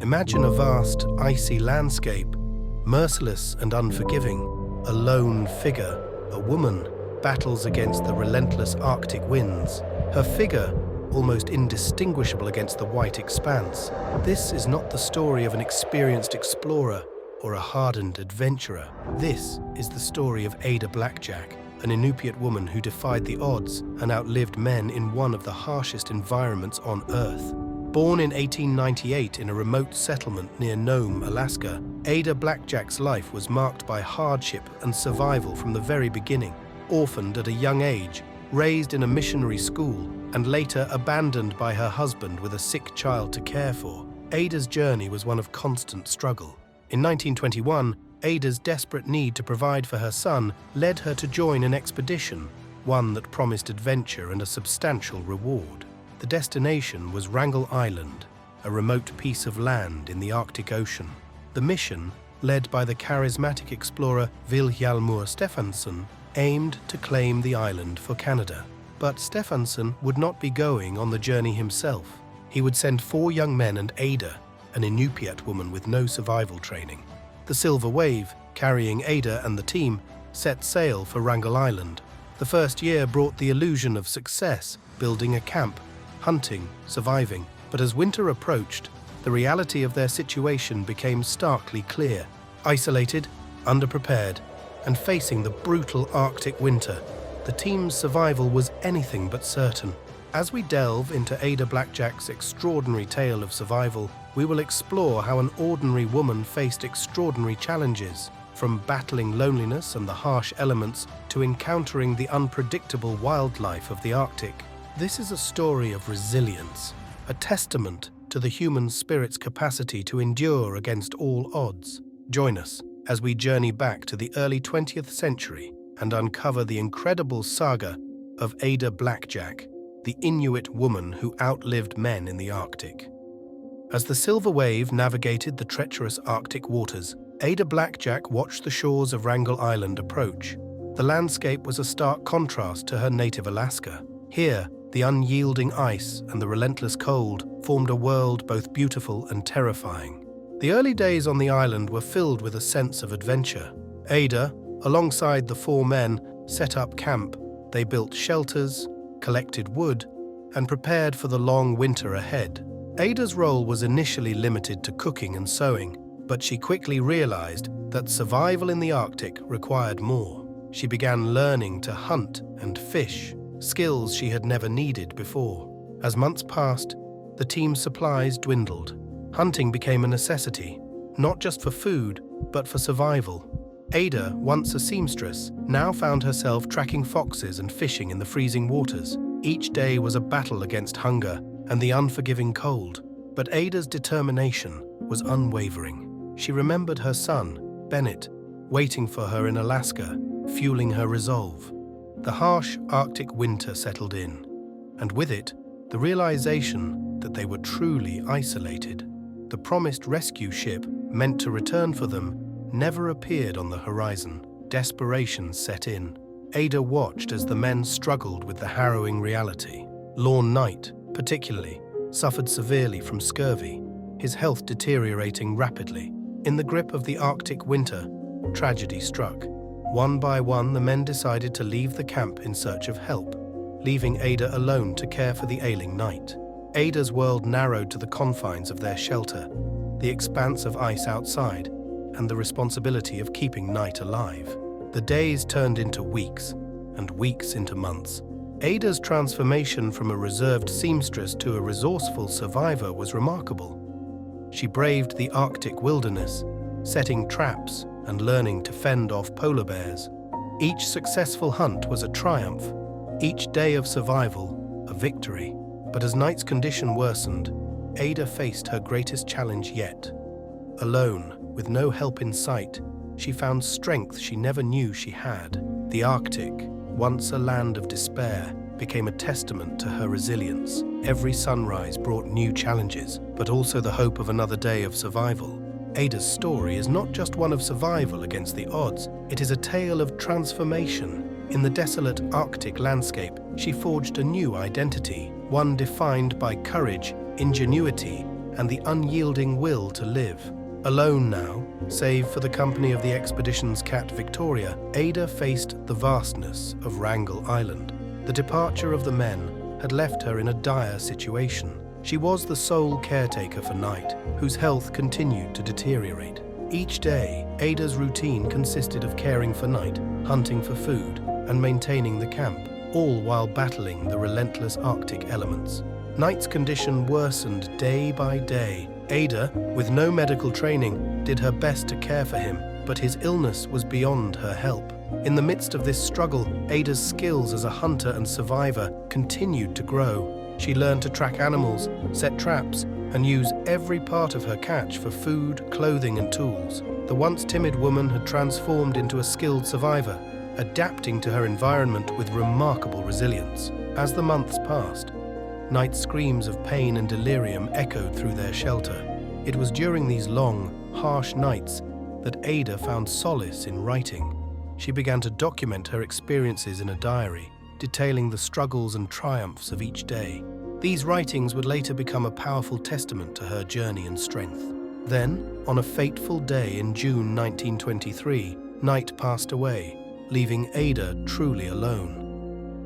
Imagine a vast, icy landscape, merciless and unforgiving. A lone figure, a woman, battles against the relentless Arctic winds. Her figure, almost indistinguishable against the white expanse. This is not the story of an experienced explorer or a hardened adventurer. This is the story of Ada Blackjack, an Inupiat woman who defied the odds and outlived men in one of the harshest environments on Earth. Born in 1898 in a remote settlement near Nome, Alaska, Ada Blackjack's life was marked by hardship and survival from the very beginning. Orphaned at a young age, raised in a missionary school, and later abandoned by her husband with a sick child to care for, Ada's journey was one of constant struggle. In 1921, Ada's desperate need to provide for her son led her to join an expedition, one that promised adventure and a substantial reward. The destination was Wrangel Island, a remote piece of land in the Arctic Ocean. The mission, led by the charismatic explorer Vilhjalmur Stefansson, aimed to claim the island for Canada. But Stefansson would not be going on the journey himself. He would send 4 young men and Ada, an Inupiat woman with no survival training. The Silver Wave, carrying Ada and the team, set sail for Wrangel Island. The first year brought the illusion of success, building a camp, hunting, surviving. But as winter approached, the reality of their situation became starkly clear. Isolated, underprepared, and facing the brutal Arctic winter, the team's survival was anything but certain. As we delve into Ada Blackjack's extraordinary tale of survival, we will explore how an ordinary woman faced extraordinary challenges, from battling loneliness and the harsh elements to encountering the unpredictable wildlife of the Arctic. This is a story of resilience, a testament to the human spirit's capacity to endure against all odds. Join us as we journey back to the early 20th century and uncover the incredible saga of Ada Blackjack, the Inuit woman who outlived men in the Arctic. As the Silver Wave navigated the treacherous Arctic waters, Ada Blackjack watched the shores of Wrangel Island approach. The landscape was a stark contrast to her native Alaska. Here, the unyielding ice and the relentless cold formed a world both beautiful and terrifying. The early days on the island were filled with a sense of adventure. Ada, alongside the 4 men, set up camp. They built shelters, collected wood, and prepared for the long winter ahead. Ada's role was initially limited to cooking and sewing, but she quickly realized that survival in the Arctic required more. She began learning to hunt and fish, skills she had never needed before. As months passed, the team's supplies dwindled. Hunting became a necessity, not just for food, but for survival. Ada, once a seamstress, now found herself tracking foxes and fishing in the freezing waters. Each day was a battle against hunger and the unforgiving cold, but Ada's determination was unwavering. She remembered her son, Bennett, waiting for her in Alaska, fueling her resolve. The harsh Arctic winter settled in, and with it, the realization that they were truly isolated. The promised rescue ship, meant to return for them, never appeared on the horizon. Desperation set in. Ada watched as the men struggled with the harrowing reality. Lorne Knight, particularly, suffered severely from scurvy, his health deteriorating rapidly. In the grip of the Arctic winter, tragedy struck. One by one, the men decided to leave the camp in search of help, leaving Ada alone to care for the ailing Knight. Ada's world narrowed to the confines of their shelter, the expanse of ice outside, and the responsibility of keeping Knight alive. The days turned into weeks, and weeks into months. Ada's transformation from a reserved seamstress to a resourceful survivor was remarkable. She braved the Arctic wilderness, setting traps and learning to fend off polar bears. Each successful hunt was a triumph, each day of survival a victory. But as Knight's condition worsened, Ada faced her greatest challenge yet. Alone, with no help in sight, she found strength she never knew she had. The Arctic, once a land of despair, became a testament to her resilience. Every sunrise brought new challenges, but also the hope of another day of survival. Ada's story is not just one of survival against the odds, it is a tale of transformation. In the desolate Arctic landscape, she forged a new identity, one defined by courage, ingenuity, and the unyielding will to live. Alone now, save for the company of the expedition's cat Victoria, Ada faced the vastness of Wrangel Island. The departure of the men had left her in a dire situation. She was the sole caretaker for Night, whose health continued to deteriorate. Each day, Ada's routine consisted of caring for Night, hunting for food, and maintaining the camp, all while battling the relentless Arctic elements. Night's condition worsened day by day. Ada, with no medical training, did her best to care for him, but his illness was beyond her help. In the midst of this struggle, Ada's skills as a hunter and survivor continued to grow. She learned to track animals, set traps, and use every part of her catch for food, clothing, and tools. The once timid woman had transformed into a skilled survivor, adapting to her environment with remarkable resilience. As the months passed, Night's screams of pain and delirium echoed through their shelter. It was during these long, harsh nights that Ada found solace in writing. She began to document her experiences in a diary, detailing the struggles and triumphs of each day. These writings would later become a powerful testament to her journey and strength. Then, on a fateful day in June 1923, Night passed away, leaving Ada truly alone.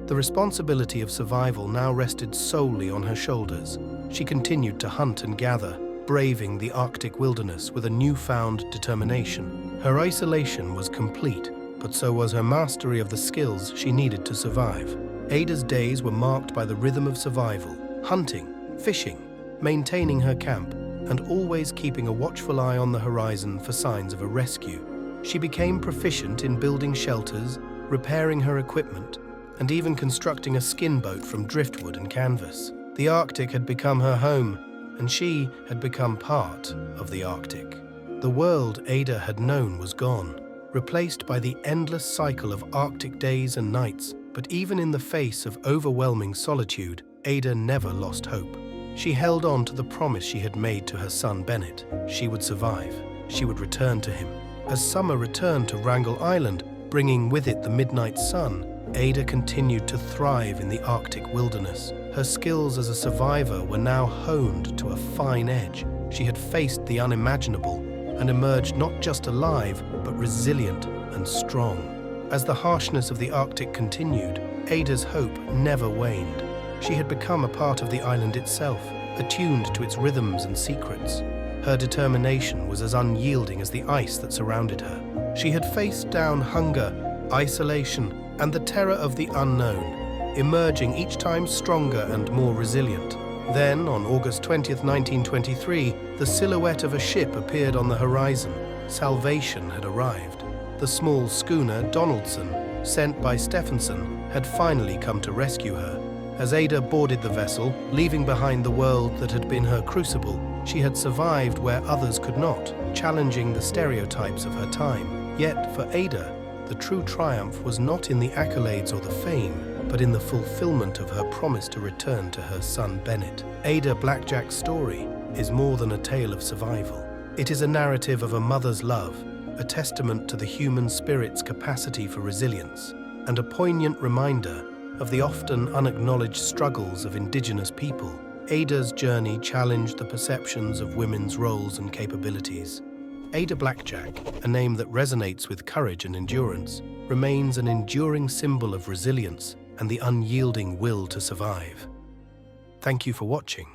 The responsibility of survival now rested solely on her shoulders. She continued to hunt and gather, braving the Arctic wilderness with a newfound determination. Her isolation was complete, but so was her mastery of the skills she needed to survive. Ada's days were marked by the rhythm of survival, hunting, fishing, maintaining her camp, and always keeping a watchful eye on the horizon for signs of a rescue. She became proficient in building shelters, repairing her equipment, and even constructing a skin boat from driftwood and canvas. The Arctic had become her home, and she had become part of the Arctic. The world Ada had known was gone, replaced by the endless cycle of Arctic days and nights. But even in the face of overwhelming solitude, Ada never lost hope. She held on to the promise she had made to her son Bennett. She would survive. She would return to him. As summer returned to Wrangel Island, bringing with it the midnight sun, Ada continued to thrive in the Arctic wilderness. Her skills as a survivor were now honed to a fine edge. She had faced the unimaginable and emerged not just alive, but resilient and strong. As the harshness of the Arctic continued, Ada's hope never waned. She had become a part of the island itself, attuned to its rhythms and secrets. Her determination was as unyielding as the ice that surrounded her. She had faced down hunger, isolation, and the terror of the unknown, emerging each time stronger and more resilient. Then, on August 20th, 1923, the silhouette of a ship appeared on the horizon. Salvation had arrived. The small schooner Donaldson, sent by Stephenson, had finally come to rescue her. As Ada boarded the vessel, leaving behind the world that had been her crucible, she had survived where others could not, challenging the stereotypes of her time. Yet, for Ada, the true triumph was not in the accolades or the fame, but in the fulfillment of her promise to return to her son Bennett. Ada Blackjack's story is more than a tale of survival. It is a narrative of a mother's love, a testament to the human spirit's capacity for resilience, and a poignant reminder of the often unacknowledged struggles of Indigenous people. Ada's journey challenged the perceptions of women's roles and capabilities. Ada Blackjack, a name that resonates with courage and endurance, remains an enduring symbol of resilience and the unyielding will to survive. Thank you for watching.